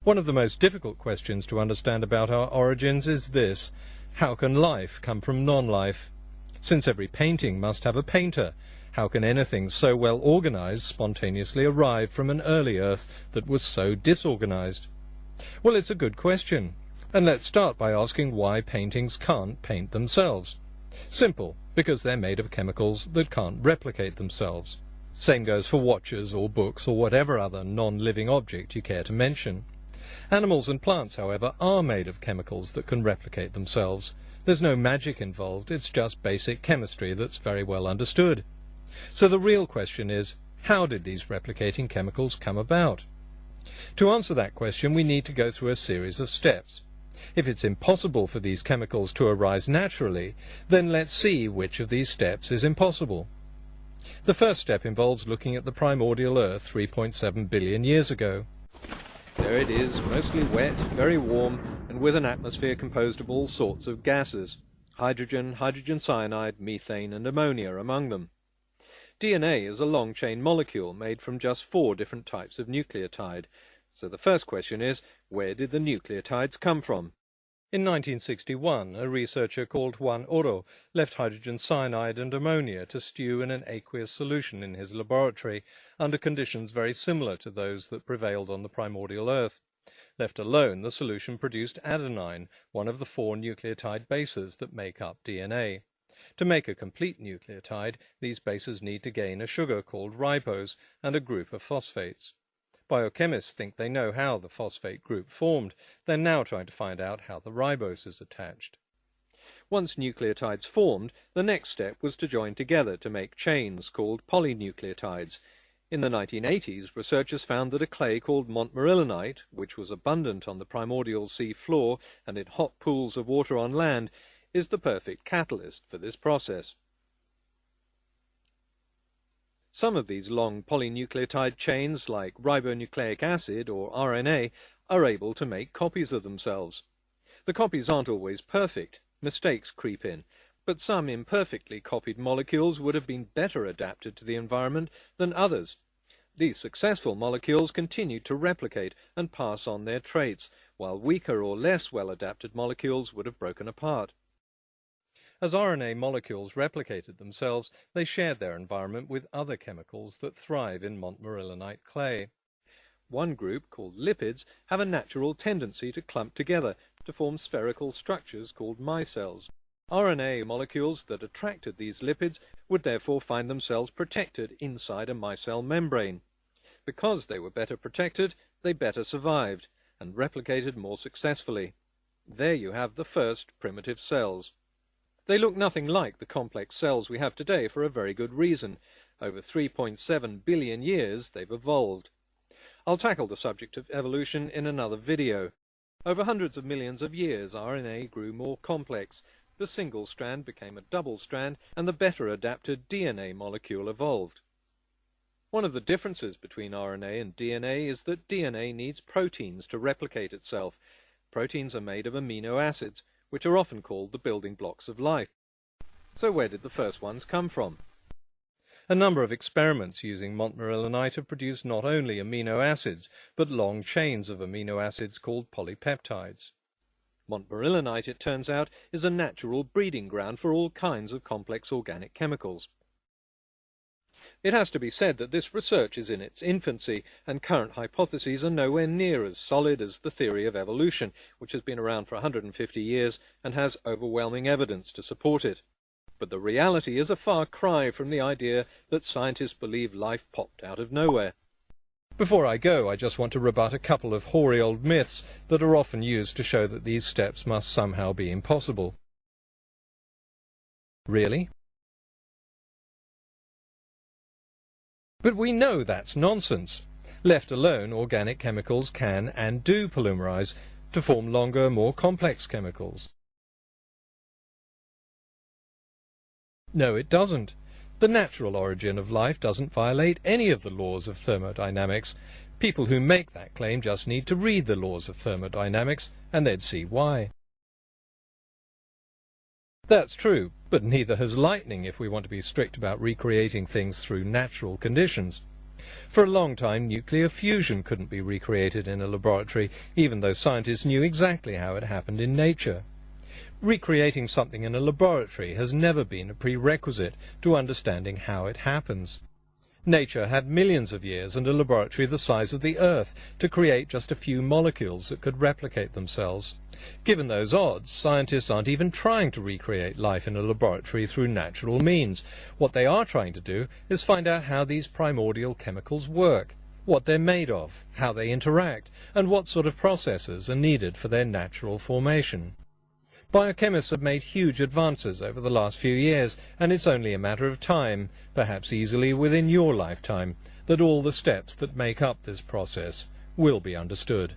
One of the most difficult questions to understand about our origins is this: how can life come from non-life? Since every painting must have a painter, how can anything so well organized spontaneously arrive from an early Earth that was so disorganized? Well, it's a good question, and let's start by asking why paintings can't paint themselves. Simple, because they're made of chemicals that can't replicate themselves. Same goes for watches or books or whatever other non-living object you care to mention. Animals and plants, however, are made of chemicals that can replicate themselves. There's no magic involved, it's just basic chemistry that's very well understood. So the real question is, how did these replicating chemicals come about? To answer that question, we need to go through a series of steps. If it's impossible for these chemicals to arise naturally, then let's see which of these steps is impossible. The first step involves looking at the primordial Earth 3.7 billion years ago. There it is, mostly wet, very warm, and with an atmosphere composed of all sorts of gases. Hydrogen, hydrogen cyanide, methane, and ammonia among them. DNA is a long-chain molecule made from just 4 different types of nucleotide. So the first question is, where did the nucleotides come from? In 1961, a researcher called Juan Oro left hydrogen cyanide and ammonia to stew in an aqueous solution in his laboratory under conditions very similar to those that prevailed on the primordial Earth. Left alone, the solution produced adenine, one of the 4 nucleotide bases that make up DNA. To make a complete nucleotide, these bases need to gain a sugar called ribose and a group of phosphates. Biochemists think they know how the phosphate group formed. They're now trying to find out how the ribose is attached. Once nucleotides formed, the next step was to join together to make chains called polynucleotides. In the 1980s, researchers found that a clay called montmorillonite, which was abundant on the primordial sea floor and in hot pools of water on land, is the perfect catalyst for this process. Some of these long polynucleotide chains, like ribonucleic acid or RNA, are able to make copies of themselves. The copies aren't always perfect. Mistakes creep in, but some imperfectly copied molecules would have been better adapted to the environment than others. These successful molecules continue to replicate and pass on their traits, while weaker or less well-adapted molecules would have broken apart. As RNA molecules replicated themselves, they shared their environment with other chemicals that thrive in montmorillonite clay. One group, called lipids, have a natural tendency to clump together to form spherical structures called micelles. RNA molecules that attracted these lipids would therefore find themselves protected inside a micelle membrane. Because they were better protected, they better survived and replicated more successfully. There you have the first primitive cells. They look nothing like the complex cells we have today for a very good reason. Over 3.7 billion years they've evolved. I'll tackle the subject of evolution in another video. Over hundreds of millions of years, RNA grew more complex. The single strand became a double strand, and the better adapted DNA molecule evolved. One of the differences between RNA and DNA is that DNA needs proteins to replicate itself. Proteins are made of amino acids, which are often called the building blocks of life. So where did the first ones come from? A number of experiments using montmorillonite have produced not only amino acids, but long chains of amino acids called polypeptides. Montmorillonite, it turns out, is a natural breeding ground for all kinds of complex organic chemicals. It has to be said that this research is in its infancy, and current hypotheses are nowhere near as solid as the theory of evolution, which has been around for 150 years and has overwhelming evidence to support it. But the reality is a far cry from the idea that scientists believe life popped out of nowhere. Before I go, I just want to rebut a couple of hoary old myths that are often used to show that these steps must somehow be impossible. Really? But we know that's nonsense. Left alone, organic chemicals can and do polymerize to form longer, more complex chemicals. No, it doesn't. The natural origin of life doesn't violate any of the laws of thermodynamics. People who make that claim just need to read the laws of thermodynamics, and they'd see why. That's true, but neither has lightning if we want to be strict about recreating things through natural conditions. For a long time, nuclear fusion couldn't be recreated in a laboratory, even though scientists knew exactly how it happened in nature. Recreating something in a laboratory has never been a prerequisite to understanding how it happens. Nature had millions of years and a laboratory the size of the Earth to create just a few molecules that could replicate themselves. Given those odds, scientists aren't even trying to recreate life in a laboratory through natural means. What they are trying to do is find out how these primordial chemicals work, what they're made of, how they interact, and what sort of processes are needed for their natural formation. Biochemists have made huge advances over the last few years, and it's only a matter of time, perhaps easily within your lifetime, that all the steps that make up this process will be understood.